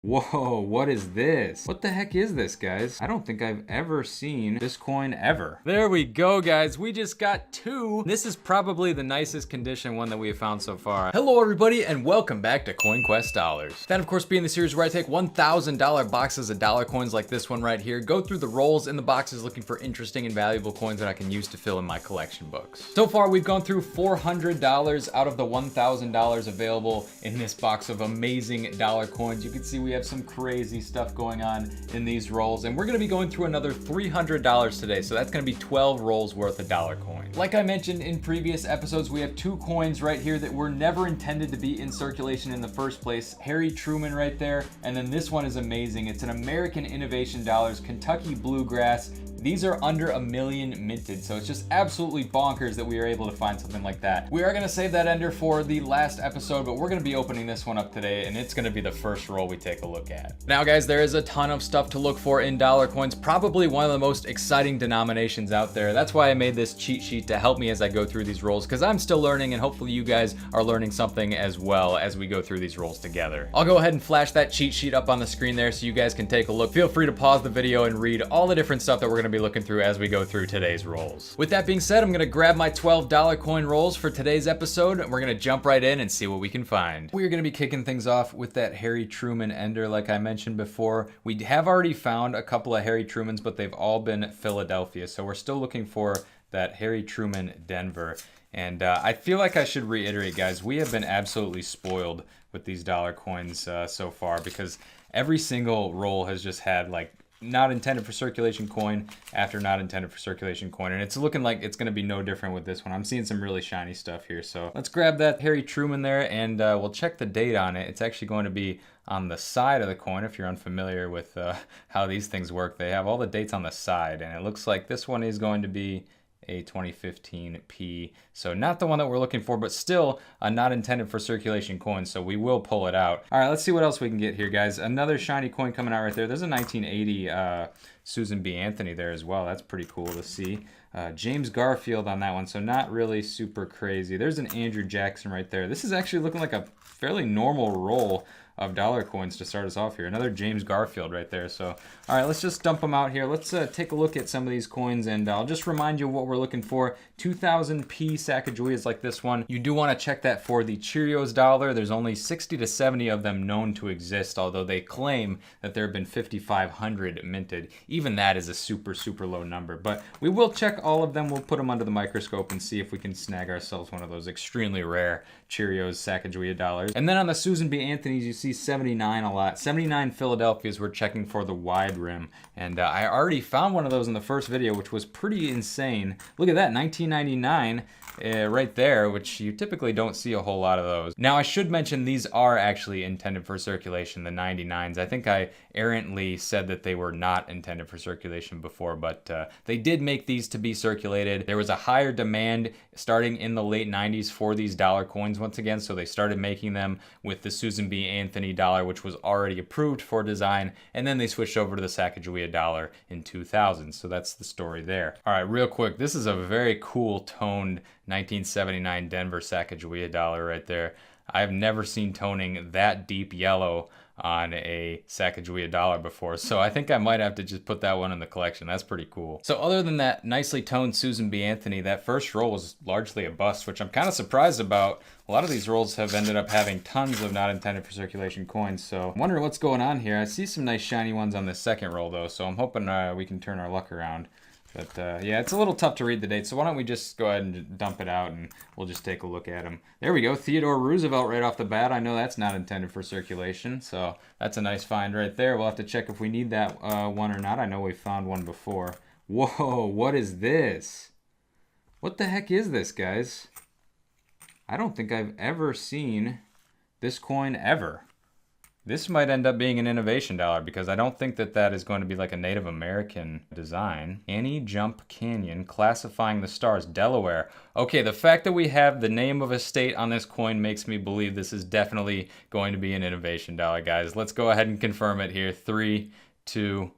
Whoa, what is this? What the heck is this, guys? I don't think I've ever seen this coin ever. There we go, guys. We just got two. This is probably the nicest condition one that we have found so far. Hello, everybody, and welcome back to Coin Quest Dollars. That, of course, being the series where I take $1,000 boxes of dollar coins like this one right here, go through the rolls in the boxes looking for interesting and valuable coins that I can use to fill in my collection books. So far, we've gone through $400 out of the $1,000 available in this box of amazing dollar coins. You can see we have some crazy stuff going on in these rolls, and we're going to be going through another $300 today, so that's going to be 12 rolls worth of dollar coins. Like I mentioned in previous episodes, we have two coins right here that were never intended to be in circulation in the first place. Harry Truman right there, and then this one is amazing. It's an American Innovation Dollars Kentucky Bluegrass. These are under 1 million minted, so it's just absolutely bonkers that we are able to find something like that. We are going to save that ender for the last episode, but we're going to be opening this one up today, and it's going to be the first roll we take a look at. Now, guys, there is a ton of stuff to look for in dollar coins, probably one of the most exciting denominations out there. That's why I made this cheat sheet to help me as I go through these rolls, because I'm still learning, and hopefully you guys are learning something as well as we go through these rolls together. I'll go ahead and flash that cheat sheet up on the screen there so you guys can take a look. Feel free to pause the video and read all the different stuff that we're going to be looking through as we go through today's rolls. With that being said, I'm gonna grab my $12 coin rolls for today's episode, and we're gonna jump right in and see what we can find. We're gonna be kicking things off with that Harry Truman ender like I mentioned before. We have already found a couple of Harry Trumans, but they've all been Philadelphia, so we're still looking for that Harry Truman Denver. And I feel like I should reiterate, guys, we have been absolutely spoiled with these dollar coins so far, because every single roll has just had like not intended for circulation coin after not intended for circulation coin, and it's looking like it's going to be no different with this one. I'm seeing some really shiny stuff here, so let's grab that Harry Truman there, and we'll check the date on it. It's actually going to be on the side of the coin. If you're unfamiliar with how these things work, they have all the dates on the side, and it looks like this one is going to be a 2015 P, so not the one that we're looking for, but still not intended for circulation coin, so we will pull it out. All right, let's see what else we can get here, guys. Another shiny coin coming out right there. There's a 1980 Susan B. Anthony there as well. That's pretty cool to see. James Garfield on that one, so not really super crazy. There's an Andrew Jackson right there. This is actually looking like a fairly normal roll of dollar coins to start us off here. Another James Garfield right there. So, all right, let's just dump them out here. Let's take a look at some of these coins, and I'll just remind you of what we're looking for. 2000p Sacagaweas like this one. You do want to check that for the Cheerios dollar. There's only 60 to 70 of them known to exist, although they claim that there have been 5,500 minted. Even that is a super, super low number, but we will check all of them. We'll put them under the microscope and see if we can snag ourselves one of those extremely rare Cheerios Sacagawea dollars. And then on the Susan B. Anthony's, you see 79 a lot. 79 Philadelphia's we're checking for the wide rim, and I already found one of those in the first video, which was pretty insane. Look at that, 1999 right there, which you typically don't see a whole lot of those. Now, I should mention these are actually intended for circulation, the 99s. I think I errantly said that they were not intended for circulation before, but they did make these to be circulated. There was a higher demand starting in the late 90s for these dollar coins once again, so they started making them with the Susan B. Anthony dollar, which was already approved for design, and then they switched over to the Sacagawea dollar in 2000, so that's the story there. All right, real quick, this is a very cool toned 1979 Denver Sacagawea dollar right there. I've never seen toning that deep yellow on a Sacagawea dollar before, so I think I might have to just put that one in the collection. That's pretty cool. So other than that nicely toned Susan B. Anthony, that first roll was largely a bust, which I'm kind of surprised about. A lot of these rolls have ended up having tons of not intended for circulation coins, so I'm wondering what's going on here. I see some nice shiny ones on this second roll though, so I'm hoping we can turn our luck around. But yeah, it's a little tough to read the date, so why don't we just go ahead and dump it out and we'll just take a look at them. There we go, Theodore Roosevelt right off the bat. I know that's not intended for circulation, so that's a nice find right there. We'll have to check if we need that one or not. I know we found one before. Whoa, what is this? What the heck is this, guys? I don't think I've ever seen this coin ever. This might end up being an innovation dollar, because I don't think that that is going to be like a Native American design. Annie Jump Canyon, classifying the stars, Delaware. Okay, the fact that we have the name of a state on this coin makes me believe this is definitely going to be an innovation dollar, guys. Let's go ahead and confirm it here. 3, 2,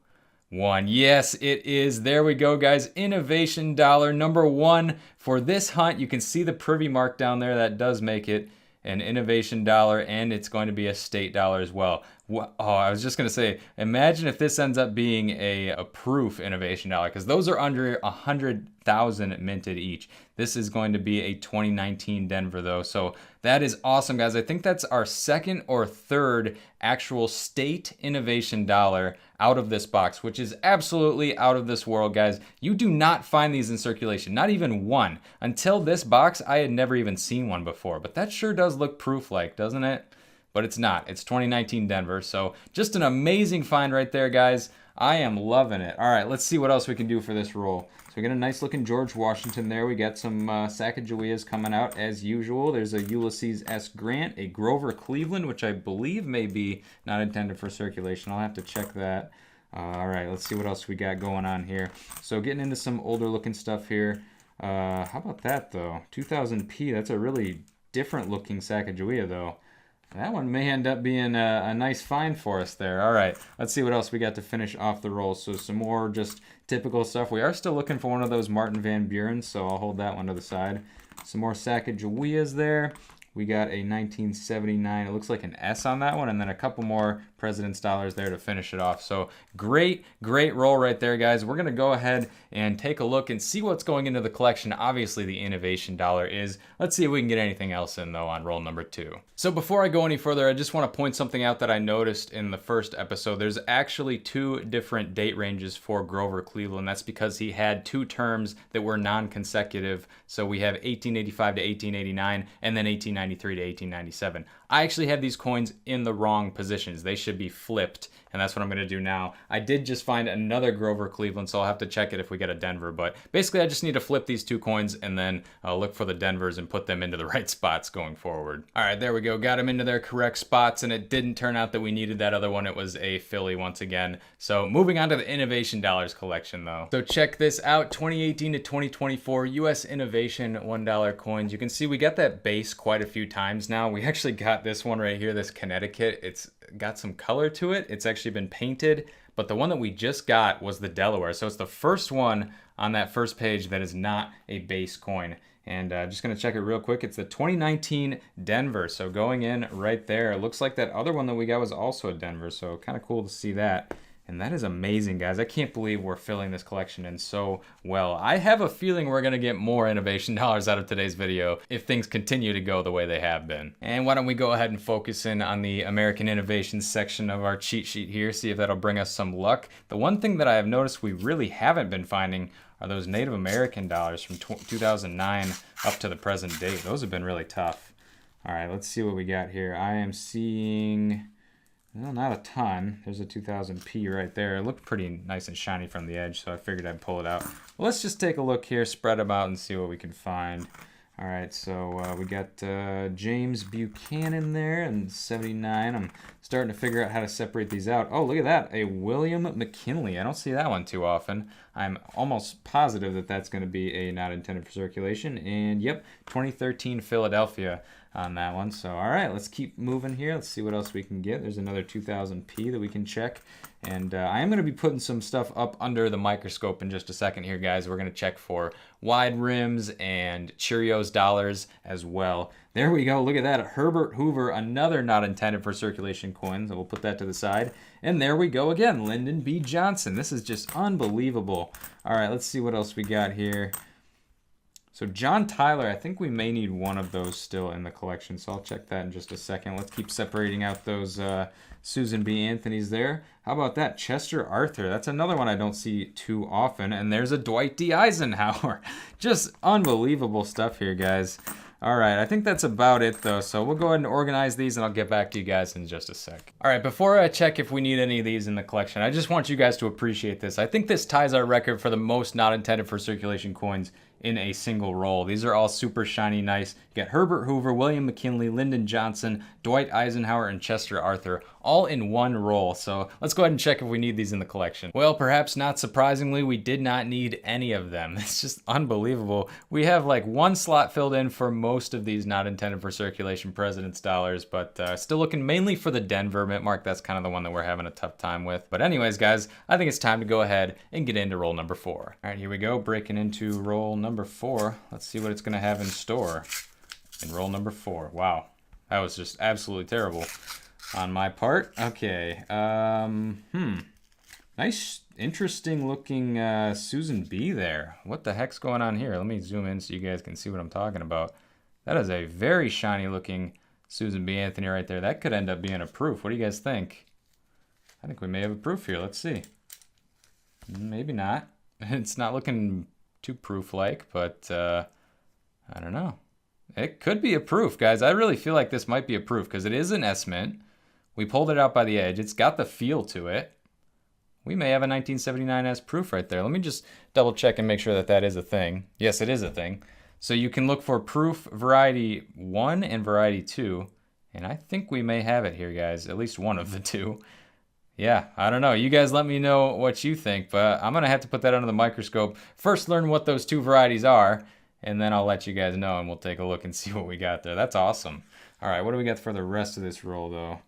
1. Yes, it is. There we go, guys. Innovation dollar number 1 for this hunt. You can see the privy mark down there. That does make it an innovation dollar, and it's going to be a state dollar as well. Oh, I was just gonna say, imagine if this ends up being a proof innovation dollar, because those are under 100,000 minted each. This is going to be a 2019 Denver though, so that is awesome, guys. I think that's our second or third actual state innovation dollar out of this box, which is absolutely out of this world, guys. You do not find these in circulation, not even one. Until this box, I had never even seen one before, but that sure does look proof-like, doesn't it? But it's not. It's 2019 Denver, so just an amazing find right there, guys. I am loving it. All right, let's see what else we can do for this roll. So we got a nice looking George Washington there. We got some Sacagaweas coming out as usual. There's a Ulysses S. Grant, a Grover Cleveland, which I believe may be not intended for circulation. I'll have to check that. All right, let's see what else we got going on here. So getting into some older looking stuff here. How about that though? 2000p, that's a really different looking Sacagawea though. That one may end up being a nice find for us there. All right, let's see what else we got to finish off the roll. So some more just typical stuff. We are still looking for one of those Martin Van Buren, so I'll hold that one to the side. Some more Sacagaweas there. We got a 1979, it looks like an S on that one, and then a couple more President's dollars there to finish it off. So great, great roll right there, guys. We're gonna go ahead and take a look and see what's going into the collection. Obviously the innovation dollar is. Let's see if we can get anything else in though on roll number 2. So before I go any further, I just wanna point something out that I noticed in the first episode. There's actually 2 different date ranges for Grover Cleveland. That's because he had 2 terms that were non-consecutive. So we have 1885 to 1889 and then 1893 to 1897. I actually have these coins in the wrong positions. They should be flipped, and that's what I'm gonna do now. I did just find another Grover Cleveland, so I'll have to check it if we get a Denver, but basically I just need to flip these 2 coins and then look for the Denvers and put them into the right spots going forward. All right, there we go. Got them into their correct spots, and it didn't turn out that we needed that other one. It was a Philly once again. So moving on to the Innovation Dollars collection though. So check this out, 2018 to 2024 US Innovation $1 coins. You can see we got that base quite a few times now. We actually got this one right here, this Connecticut. It's got some color to it. It's actually been painted, but the one that we just got was the Delaware. So it's the first one on that first page that is not a base coin. And just gonna check it real quick. It's the 2019 Denver. So going in right there, it looks like that other one that we got was also a Denver. So kind of cool to see that. And that is amazing, guys. I can't believe we're filling this collection in so well. I have a feeling we're gonna get more innovation dollars out of today's video if things continue to go the way they have been. And why don't we go ahead and focus in on the American Innovations section of our cheat sheet here, see if that'll bring us some luck. The one thing that I have noticed we really haven't been finding are those Native American dollars from 2009 up to the present date. Those have been really tough. All right, let's see what we got here. I am seeing... well, not a ton. There's a 2000p right there. It looked pretty nice and shiny from the edge, so I figured I'd pull it out. Well, let's just take a look here, spread them out, and see what we can find. All right, so we got James Buchanan there in 79. I'm starting to figure out how to separate these out. Oh, look at that, a William McKinley. I don't see that one too often. I'm almost positive that that's going to be a not intended for circulation. And yep, 2013 Philadelphia on that one. So all right, let's keep moving here. Let's see what else we can get. There's another 2000p that we can check. And I am going to be putting some stuff up under the microscope in just a second here, guys. We're going to check for wide rims and Cheerios dollars as well. There we go. Look at that. Herbert Hoover, another not intended for circulation coin. So we'll put that to the side. And there we go again. Lyndon B. Johnson. This is just unbelievable. All right, let's see what else we got here. So John Tyler, I think we may need one of those still in the collection, so I'll check that in just a second. Let's keep separating out those Susan B. Anthony's there. How about that? Chester Arthur. That's another one I don't see too often. And there's a Dwight D. Eisenhower. Just unbelievable stuff here, guys. All right, I think that's about it though. So we'll go ahead and organize these and I'll get back to you guys in just a sec. All right, before I check if we need any of these in the collection, I just want you guys to appreciate this. I think this ties our record for the most not intended for circulation coins in a single roll. These are all super shiny, nice. You got Herbert Hoover, William McKinley, Lyndon Johnson, Dwight Eisenhower, and Chester Arthur, all in one roll. So let's go ahead and check if we need these in the collection. Well, perhaps not surprisingly, we did not need any of them. It's just unbelievable. We have like one slot filled in for most of these not intended for circulation President's dollars, but still looking mainly for the Denver mint mark. That's kind of the one that we're having a tough time with. But anyways, guys, I think it's time to go ahead and get into roll number 4. All right, here we go, breaking into roll number 4. Let's see what it's gonna have in store in roll number 4. Wow, that was just absolutely terrible. on my part. Okay. Nice, interesting looking Susan B there. What the heck's going on here? Let me zoom in so you guys can see what I'm talking about. That is a very shiny looking Susan B. Anthony right there. That could end up being a proof. What do you guys think? I think we may have a proof here. Let's see. Maybe not. It's not looking too proof-like, but I don't know. It could be a proof, guys. I really feel like this might be a proof because it is an S-mint. We pulled it out by the edge. It's got the feel to it. We may have a 1979 S proof right there. Let me just double check and make sure that that is a thing. Yes, it is a thing. So you can look for proof variety 1 and variety 2. And I think we may have it here, guys. At least one of the two. Yeah, I don't know. You guys let me know what you think, but I'm going to have to put that under the microscope. First, learn what those two varieties are, and then I'll let you guys know, and we'll take a look and see what we got there. That's awesome. All right, what do we got for the rest of this roll, though?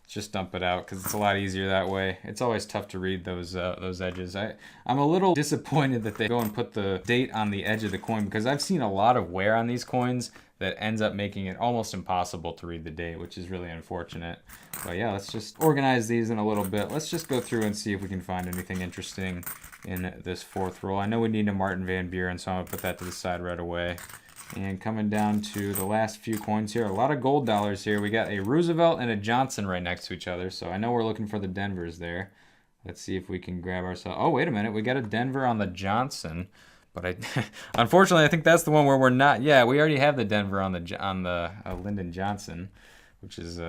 Let's just dump it out because it's a lot easier that way. It's always tough to read those edges. I'm a little disappointed that they go and put the date on the edge of the coin because I've seen a lot of wear on these coins that ends up making it almost impossible to read the date, which is really unfortunate. But yeah, let's just organize these in a little bit. Let's just go through and see if we can find anything interesting in this fourth roll. I know we need a Martin Van Buren, so I'm gonna put that to the side right away. And coming down to the last few coins here, a lot of gold dollars here. We got a Roosevelt and a Johnson right next to each other, so I know we're looking for the Denvers there. Let's see if we can grab ourselves. Oh, wait a minute, we got a Denver on the Johnson. But unfortunately, I think that's the one where we're not. Yeah, we already have the Denver on the Lyndon Johnson, which is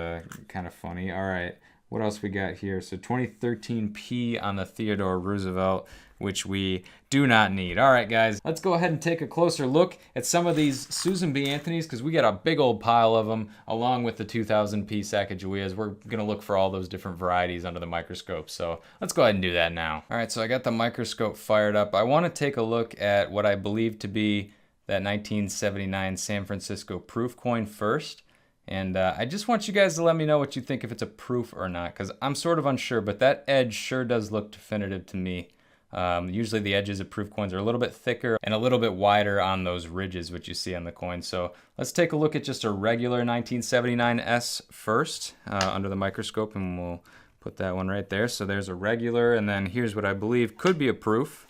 kind of funny. All right, what else we got here? So 2013 P on the Theodore Roosevelt, which we do not need. All right, guys, let's go ahead and take a closer look at some of these Susan B. Anthony's because we got a big old pile of them along with the 2000 P Sacagaweas. We're gonna look for all those different varieties under the microscope. So let's go ahead and do that now. All right, so I got the microscope fired up. I wanna take a look at what I believe to be that 1979 San Francisco proof coin first. And I just want you guys to let me know what you think, if it's a proof or not, because I'm sort of unsure, but that edge sure does look definitive to me. Usually the edges of proof coins are a little bit thicker and a little bit wider on those ridges, which you see on the coin. So let's take a look at just a regular 1979 S first under the microscope, and we'll put that one right there. So there's a regular, and then here's what I believe could be a proof.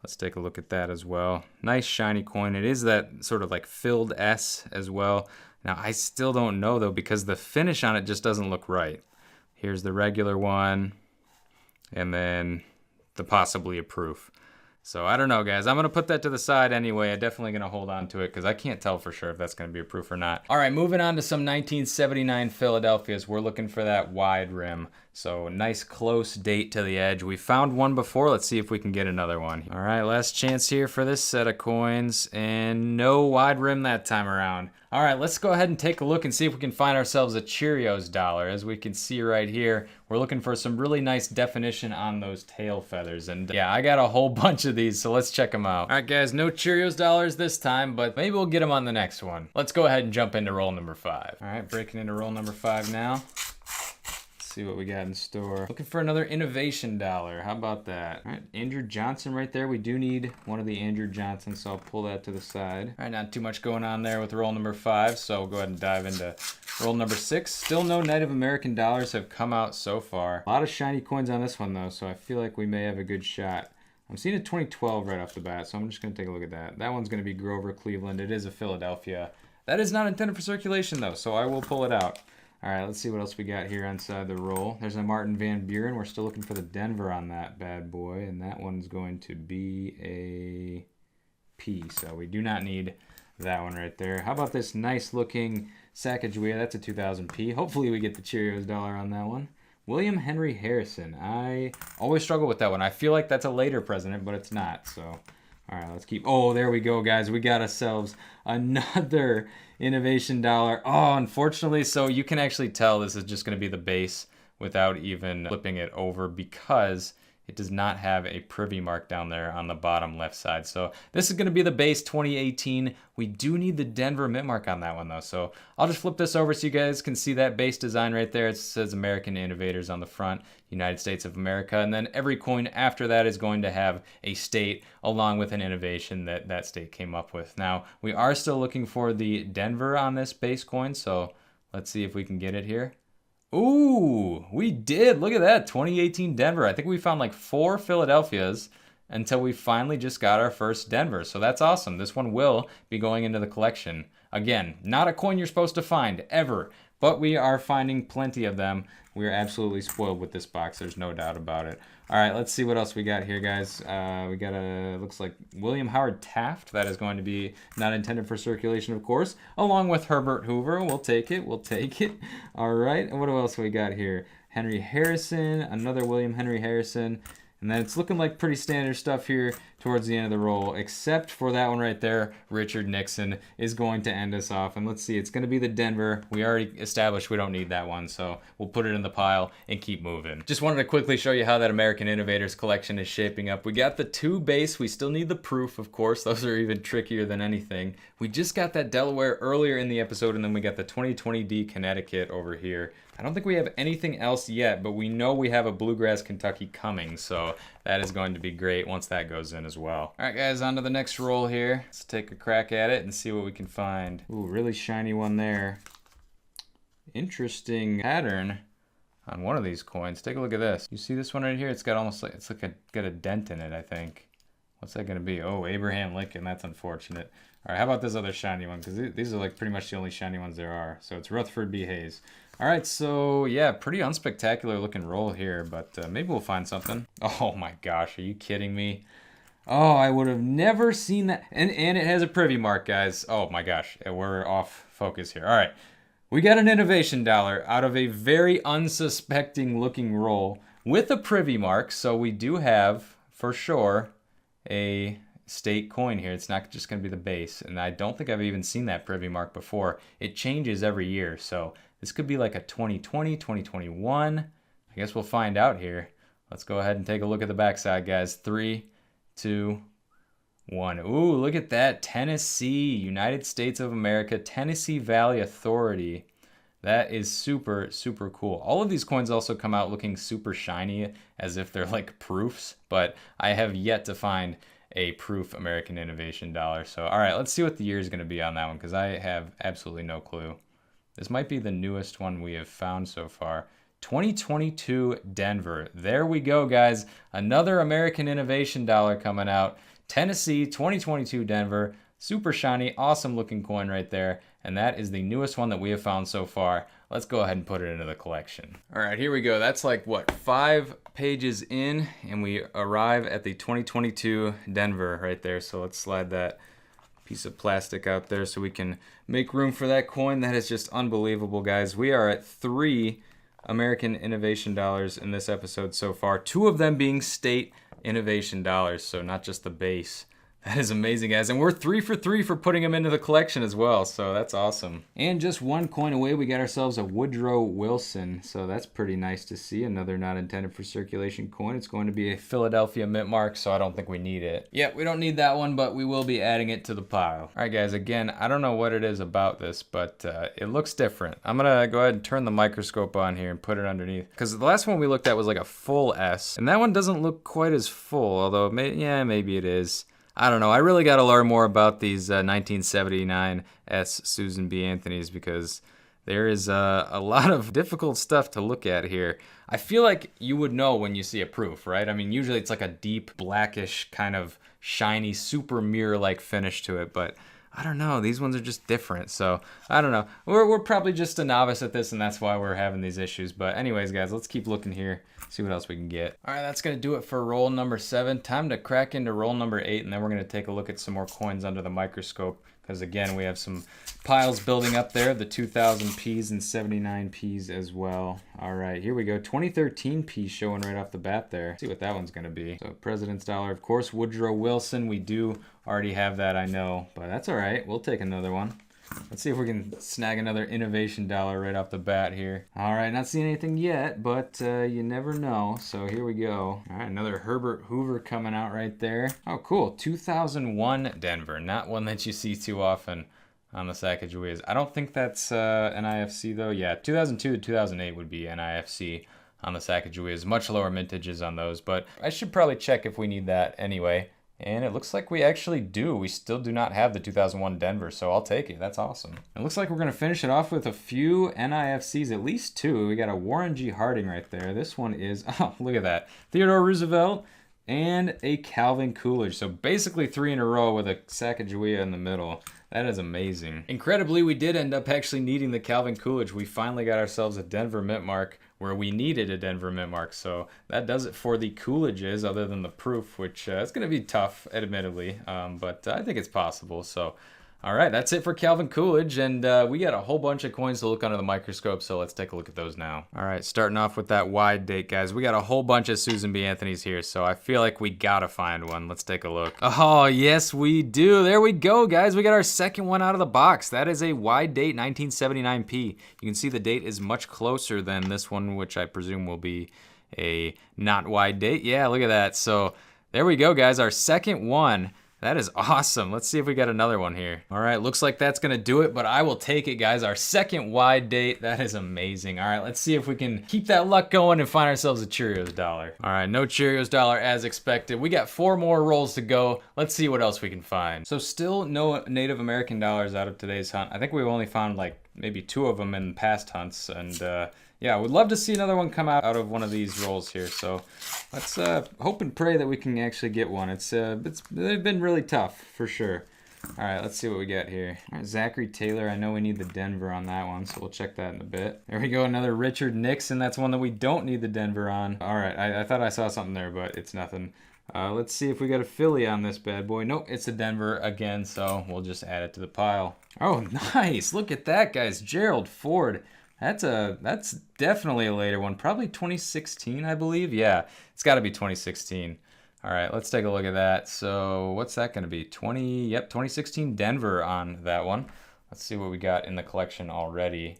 Let's take a look at that as well. Nice shiny coin. It is that sort of like filled S as well. Now I still don't know though, because the finish on it just doesn't look right. Here's the regular one, and then the possibly a proof. So I don't know, guys. I'm going to put that to the side anyway. I'm definitely going to hold on to it because I can't tell for sure if that's going to be a proof or not. All right, moving on to some 1979 Philadelphias. We're looking for that wide rim. So nice close date to the edge. We found one before. Let's see if we can get another one. All right, last chance here for this set of coins, and no wide rim that time around. All right, let's go ahead and take a look and see if we can find ourselves a Cheerios dollar. As we can see right here, we're looking for some really nice definition on those tail feathers. And yeah, I got a whole bunch of these, so let's check them out. All right, guys, no Cheerios dollars this time, but maybe we'll get them on the next one. Let's go ahead and jump into roll number 5. All right, breaking into roll number 5 now. See what we got in store. Looking for another innovation dollar. How about that? All right, Andrew Johnson right there. We do need one of the Andrew Johnsons, so I'll pull that to the side. All right, not too much going on there with roll number 5, so we'll go ahead and dive into roll number 6. Still no Native American dollars have come out so far. A lot of shiny coins on this one though, so I feel like we may have a good shot. I'm seeing a 2012 right off the bat, so I'm just gonna take a look at that. That one's gonna be Grover Cleveland. It is a Philadelphia. That is not intended for circulation though, so I will pull it out. All right, let's see what else we got here inside the roll. There's a Martin Van Buren. We're still looking for the Denver on that bad boy, and that one's going to be a P, so we do not need that one right there. How about this nice looking Sacagawea? That's a 2000 P. Hopefully we get the Cheerios dollar on that one. William Henry Harrison. I always struggle with that one. I feel like that's a later president, but it's not, so... All right, let's keep... Oh, there we go, guys. We got ourselves another innovation dollar. Oh, unfortunately, so you can actually tell this is just going to be the base without even flipping it over because it does not have a privy mark down there on the bottom left side. So this is going to be the base 2018. We do need the Denver mint mark on that one, though. So I'll just flip this over so you guys can see that base design right there. It says American Innovators on the front, United States of America. And then every coin after that is going to have a state along with an innovation that that state came up with. Now, we are still looking for the Denver on this base coin. So let's see if we can get it here. Ooh, we did. Look at that. 2018 Denver. I think we found like 4 Philadelphias until we finally just got our first Denver. So that's awesome. This one will be going into the collection. Again, not a coin you're supposed to find ever, but we are finding plenty of them. We are absolutely spoiled with this box. There's no doubt about it. All right, let's see what else we got here, guys. We got looks like William Howard Taft. That is going to be not intended for circulation, of course, along with Herbert Hoover. We'll take it. We'll take it. All right, and what else we got here? Henry Harrison, another William Henry Harrison. And then it's looking like pretty standard stuff here towards the end of the roll, except for that one right there. Richard Nixon is going to end us off. And let's see, it's going to be the Denver. We already established we don't need that one, so we'll put it in the pile and keep moving. Just wanted to quickly show you how that American Innovators collection is shaping up. We got the 2 base. We still need the proof, of course. Those are even trickier than anything. We just got that Delaware earlier in the episode, and then we got the 2020D Connecticut over here. I don't think we have anything else yet, but we know we have a Bluegrass Kentucky coming, so that is going to be great once that goes in as well. All right, guys, on to the next roll here. Let's take a crack at it and see what we can find. Ooh, really shiny one there. Interesting pattern on one of these coins. Take a look at this. You see this one right here? It's got almost like, got a dent in it, I think. What's that gonna be? Oh, Abraham Lincoln. That's unfortunate. All right, how about this other shiny one? Because these are like pretty much the only shiny ones there are. So it's Rutherford B. Hayes. All right, so yeah, pretty unspectacular looking roll here, but maybe we'll find something. Oh my gosh, are you kidding me? Oh, I would have never seen that. And it has a privy mark, guys. Oh my gosh, we're off focus here. All right, we got an innovation dollar out of a very unsuspecting looking roll with a privy mark. So we do have, for sure, a state coin here. It's not just going to be the base. And I don't think I've even seen that privy mark before. It changes every year. So this could be like a 2020, 2021. I guess we'll find out here. Let's go ahead and take a look at the backside, guys. 3, 2, 1. Ooh, look at that. Tennessee, United States of America, Tennessee Valley Authority. That is super, super cool. All of these coins also come out looking super shiny as if they're like proofs, but I have yet to find a proof American Innovation dollar. So, all right, let's see what the year is going to be on that one because I have absolutely no clue. This might be the newest one we have found so far. 2022 Denver. There we go, guys. Another American Innovation dollar coming out. Tennessee 2022 Denver. Super shiny, awesome looking coin right there. And that is the newest one that we have found so far. Let's go ahead and put it into the collection. All right, here we go. That's like, what, 5 pages in, and we arrive at the 2022 Denver right there. So let's slide that piece of plastic out there so we can make room for that coin. That is just unbelievable, guys. We are at 3 American Innovation dollars in this episode so far, 2 of them being state innovation dollars, so not just the base. That is amazing, guys. And we're 3 for 3 for putting them into the collection as well, so that's awesome. And just 1 coin away, we got ourselves a Woodrow Wilson, so that's pretty nice to see. Another not intended for circulation coin. It's going to be a Philadelphia mint mark, so I don't think we need it. Yeah, we don't need that one, but we will be adding it to the pile. All right, guys, again, I don't know what it is about this, but it looks different. I'm gonna go ahead and turn the microscope on here and put it underneath, because the last one we looked at was like a full S, and that one doesn't look quite as full, although maybe it is. I don't know. I really got to learn more about these 1979 S Susan B. Anthony's because there is a lot of difficult stuff to look at here. I feel like you would know when you see a proof, right? I mean, usually it's like a deep blackish kind of shiny, super mirror-like finish to it, but I don't know. These ones are just different, so I don't know. We're probably just a novice at this, and that's why we're having these issues. But anyways, guys, let's keep looking here, see what else we can get. All right, that's going to do it for roll number 7. Time to crack into roll number 8, and then we're going to take a look at some more coins under the microscope because, again, we have some piles building up there, the 2000 Ps and 79 Ps as well. All right, here we go. 2013 P showing right off the bat there. Let's see what that one's going to be. So President's Dollar, of course, Woodrow Wilson. We do already have that, I know, but that's all right. We'll take another one. Let's see if we can snag another innovation dollar right off the bat here. All right, not seeing anything yet, but you never know. So here we go. All right, another Herbert Hoover coming out right there. Oh, cool. 2001 Denver. Not one that you see too often on the Sacagaweas. I don't think that's NIFC though. Yeah, 2002 to 2008 would be NIFC on the Sacagaweas. Much lower mintages on those, but I should probably check if we need that anyway And it looks like we actually do. We still do not have the 2001 Denver, so I'll take it. That's awesome. It looks like we're gonna finish it off with a few NIFCs, at least 2. We got a Warren G. Harding right there. This one is, oh, look at that. Theodore Roosevelt and a Calvin Coolidge. So basically 3 in a row with a Sacagawea in the middle. That is amazing. Incredibly, we did end up actually needing the Calvin Coolidge. We finally got ourselves a Denver mint mark where we needed a Denver mint mark. So that does it for the Coolidges, other than the proof, which it's going to be tough, admittedly, but I think it's possible. So, all right, that's it for Calvin Coolidge, and we got a whole bunch of coins to look under the microscope, so let's take a look at those now. All right, starting off with that wide date, guys. We got a whole bunch of Susan B. Anthony's here, so I feel like we gotta find one. Let's take a look. Oh, yes, we do. There we go, guys. We got our second one out of the box. That is a wide date 1979p. You can see the date is much closer than this one, which I presume will be a not wide date. Yeah, look at that. So there we go, guys. Our second one. That is awesome. Let's see if we got another one here. All right, looks like that's gonna do it, but I will take it, guys. Our second wide date, that is amazing. All right, let's see if we can keep that luck going and find ourselves a Cheerios dollar. All right, no Cheerios dollar as expected. We got 4 more rolls to go. Let's see what else we can find. So still no Native American dollars out of today's hunt. I think we've only found like maybe 2 of them in past hunts, and yeah, I would love to see another one come out of one of these rolls here. So let's hope and pray that we can actually get one. They've been really tough for sure. All right, let's see what we got here. All right, Zachary Taylor. I know we need the Denver on that one, so we'll check that in a bit. There we go, another Richard Nixon. That's one that we don't need the Denver on. All right, I thought I saw something there, but it's nothing. Let's see if we got a Philly on this bad boy. Nope, it's a Denver again, so we'll just add it to the pile. Oh, nice. Look at that, guys. Gerald Ford. That's definitely a later one. Probably 2016, I believe. Yeah, it's got to be 2016. All right, let's take a look at that. So what's that going to be? 2016 Denver on that one. Let's see what we got in the collection already.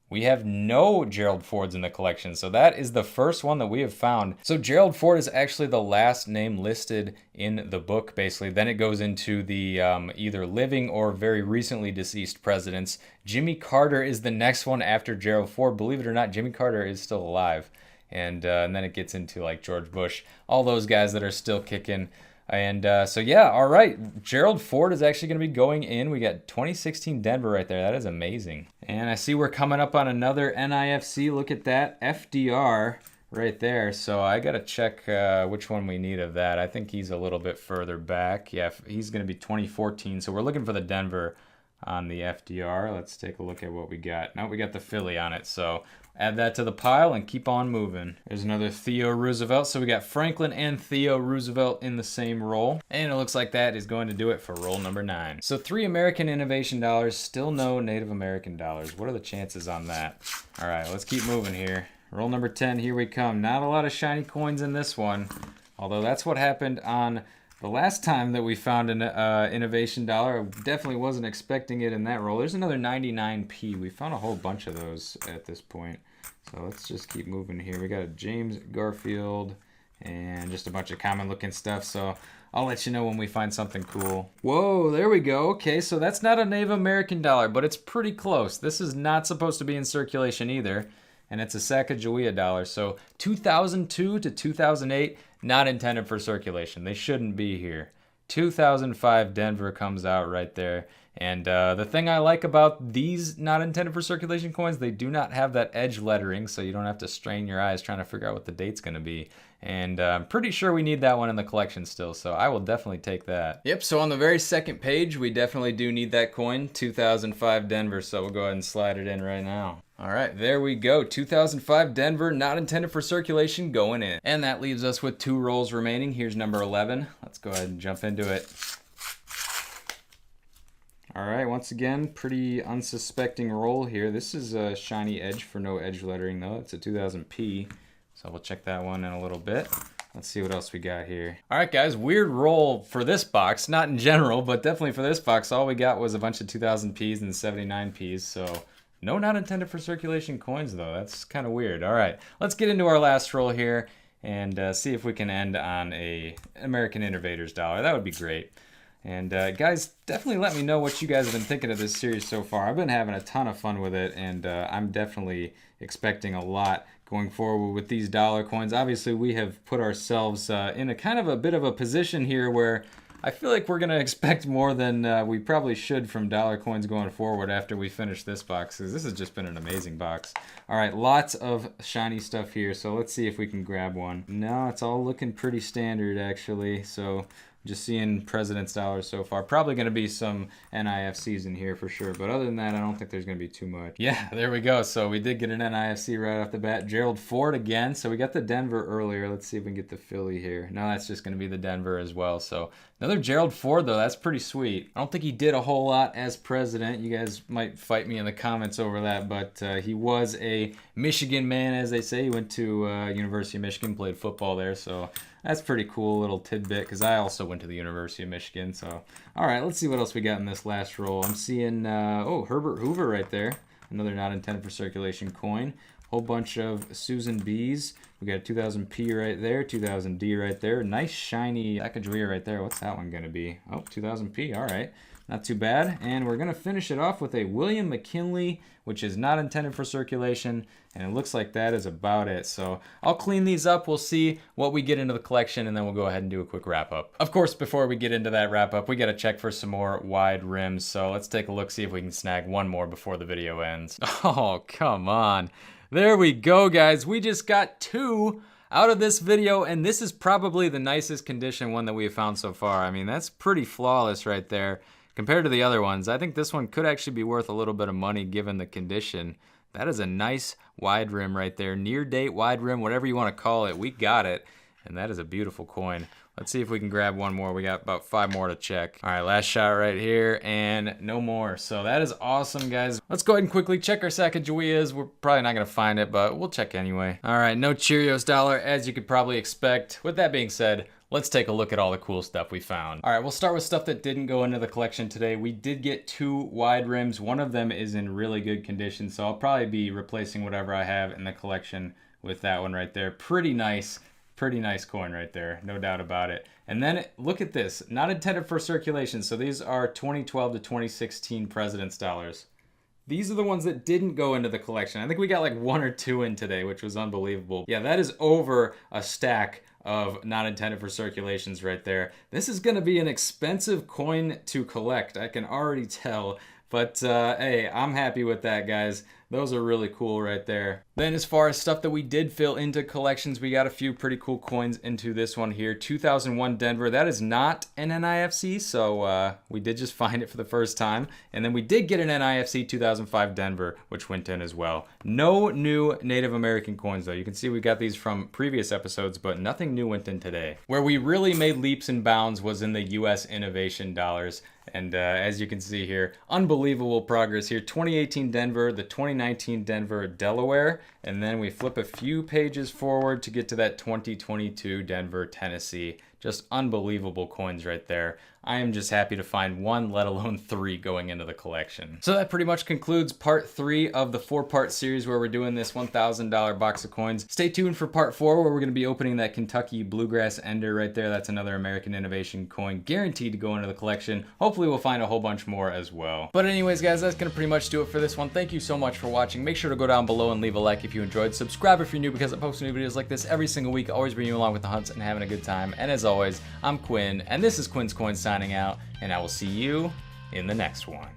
We have no Gerald Fords in the collection, so that is the first one that we have found. So Gerald Ford is actually the last name listed in the book, basically. Then it goes into the either living or very recently deceased presidents. Jimmy Carter is the next one after Gerald Ford. Believe it or not, Jimmy Carter is still alive. And then it gets into like George Bush, all those guys that are still kicking. And so yeah, all right, Gerald Ford is actually going to be going in. We got 2016 Denver right there. That is amazing. And I see we're coming up on another NIFC. Look at that, FDR right there. So I got to check which one we need of that. I think he's a little bit further back. Yeah, he's going to be 2014. So we're looking for the Denver on the FDR. Let's take a look at what we got. Now we got the Philly on it. So add that to the pile and keep on moving. There's another Theo Roosevelt. So we got Franklin and Theo Roosevelt in the same roll. And it looks like that is going to do it for roll number 9. So 3 American Innovation dollars, still no Native American dollars. What are the chances on that? All right, let's keep moving here. Roll number 10, here we come. Not a lot of shiny coins in this one, although that's what happened on the last time that we found an innovation dollar. I definitely wasn't expecting it in that roll. There's another 99p. We found a whole bunch of those at this point. So let's just keep moving here. We got a James Garfield and just a bunch of common looking stuff. So I'll let you know when we find something cool. Whoa, there we go. Okay, so that's not a Native American dollar, but it's pretty close. This is not supposed to be in circulation either. And it's a Sacagawea dollar. So 2002 to 2008, not intended for circulation. They shouldn't be here. 2005 Denver comes out right there. And the thing I like about these not intended for circulation coins, they do not have that edge lettering, so you don't have to strain your eyes trying to figure out what the date's going to be. And I'm pretty sure we need that one in the collection still, so I will definitely take that. Yep, so on the very second page, we definitely do need that coin, 2005 Denver, so we'll go ahead and slide it in right now. All right, there we go. 2005 Denver, not intended for circulation, going in. And that leaves us with 2 rolls remaining. Here's number 11. Let's go ahead and jump into it. All right, once again, pretty unsuspecting roll here. This is a shiny edge for no edge lettering, though. It's a 2000p, so we'll check that one in a little bit. Let's see what else we got here. All right, guys, weird roll for this box. Not in general, but definitely for this box. All we got was a bunch of 2000ps and 79ps, so no not intended for circulation coins, though. That's kind of weird. All right, let's get into our last roll here and see if we can end on a American Innovators dollar. That would be great. And guys, definitely let me know what you guys have been thinking of this series so far. I've been having a ton of fun with it, and I'm definitely expecting a lot going forward with these dollar coins. Obviously, we have put ourselves in a kind of a bit of a position here where I feel like we're gonna expect more than we probably should from dollar coins going forward after we finish this box, because this has just been an amazing box. All right, lots of shiny stuff here, so let's see if we can grab one. No, it's all looking pretty standard actually, so just seeing President's dollars so far. Probably going to be some NIFCs in here for sure, but other than that, I don't think there's going to be too much. Yeah, there we go. So we did get an NIFC right off the bat. Gerald Ford again. So we got the Denver earlier. Let's see if we can get the Philly here. No, that's just going to be the Denver as well. So another Gerald Ford, though. That's pretty sweet. I don't think he did a whole lot as president. You guys might fight me in the comments over that, but he was a Michigan man, as they say. He went to University of Michigan, played football there, so that's pretty cool little tidbit, because I also went to the University of Michigan. So, all right, let's see what else we got in this last roll. I'm seeing, oh, Herbert Hoover right there. Another not intended for circulation coin. Whole bunch of Susan B's. We got a 2000 P right there, 2000 D right there. Nice shiny Sacagawea right there. What's that one going to be? Oh, 2000 P, all right. Not too bad. And we're going to finish it off with a William McKinley, which is not intended for circulation. And it looks like that is about it. So I'll clean these up. We'll see what we get into the collection, and then we'll go ahead and do a quick wrap up. Of course, before we get into that wrap up, we got to check for some more wide rims. So let's take a look, see if we can snag one more before the video ends. Oh, come on. There we go, guys. We just got two out of this video, and this is probably the nicest condition one that we have found so far. I mean, that's pretty flawless right there. Compared to the other ones, I think this one could actually be worth a little bit of money given the condition. That is a nice wide rim right there. Near date wide rim, whatever you want to call it. We got it. And that is a beautiful coin. Let's see if we can grab one more. We got about 5 more to check. All right, last shot right here, and no more. So that is awesome, guys. Let's go ahead and quickly check our Sacagaweas. We're probably not going to find it, but we'll check anyway. All right, no Cheerios dollar, as you could probably expect. With that being said, let's take a look at all the cool stuff we found. All right, we'll start with stuff that didn't go into the collection today. We did get 2 wide rims. One of them is in really good condition, so I'll probably be replacing whatever I have in the collection with that one right there. Pretty nice coin right there, no doubt about it. And then look at this, not intended for circulation. So these are 2012 to 2016 President's dollars. These are the ones that didn't go into the collection. I think we got like 1 or 2 in today, which was unbelievable. Yeah, that is over a stack of not intended for circulations right there. This is gonna be an expensive coin to collect, I can already tell. But hey, I'm happy with that, guys. Those are really cool right there. Then as far as stuff that we did fill into collections, we got a few pretty cool coins into this one here. 2001 Denver, that is not an NIFC, so we did just find it for the first time. And then we did get an NIFC 2005 Denver, which went in as well. No new Native American coins though. You can see we got these from previous episodes, but nothing new went in today. Where we really made leaps and bounds was in the US Innovation dollars. And as you can see here, unbelievable progress here. 2018 Denver, the 2019 Denver Delaware, and then we flip a few pages forward to get to that 2022 Denver Tennessee. Just unbelievable coins right there. I am just happy to find 1, let alone 3 going into the collection. So that pretty much concludes part 3 of the 4-part series where we're doing this $1,000 box of coins. Stay tuned for part 4 where we're gonna be opening that Kentucky Bluegrass Ender right there. That's another American Innovation coin guaranteed to go into the collection. Hopefully we'll find a whole bunch more as well. But anyways, guys, that's gonna pretty much do it for this one. Thank you so much for watching. Make sure to go down below and leave a like if you enjoyed. Subscribe if you're new, because I post new videos like this every single week. Always bring you along with the hunts and having a good time. And as always, I'm Quinn, and this is Quin Coins signing out, and I will see you in the next one.